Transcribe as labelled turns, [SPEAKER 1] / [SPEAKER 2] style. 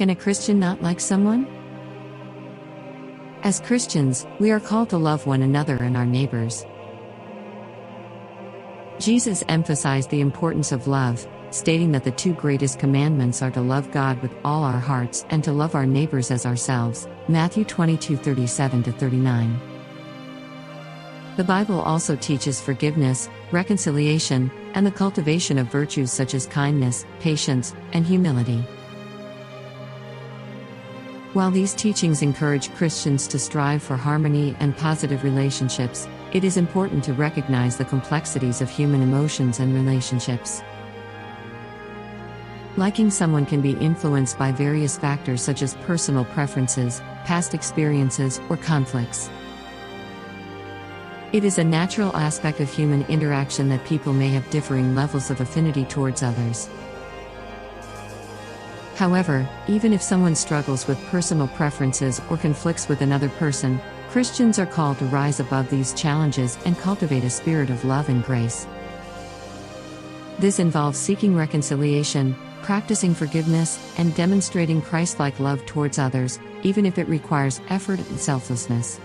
[SPEAKER 1] Can a Christian not like someone? As Christians, we are called to love one another and our neighbors. Jesus emphasized the importance of love, stating that the two greatest commandments are to love God with all our hearts and to love our neighbors as ourselves, Matthew 22:37-39. The Bible also teaches forgiveness, reconciliation, and the cultivation of virtues such as kindness, patience, and humility. While these teachings encourage Christians to strive for harmony and positive relationships, it is important to recognize the complexities of human emotions and relationships. Liking someone can be influenced by various factors such as personal preferences, past experiences, or conflicts. It is a natural aspect of human interaction that people may have differing levels of affinity towards others. However, even if someone struggles with personal preferences or conflicts with another person, Christians are called to rise above these challenges and cultivate a spirit of love and grace. This involves seeking reconciliation, practicing forgiveness, and demonstrating Christ-like love towards others, even if it requires effort and selflessness.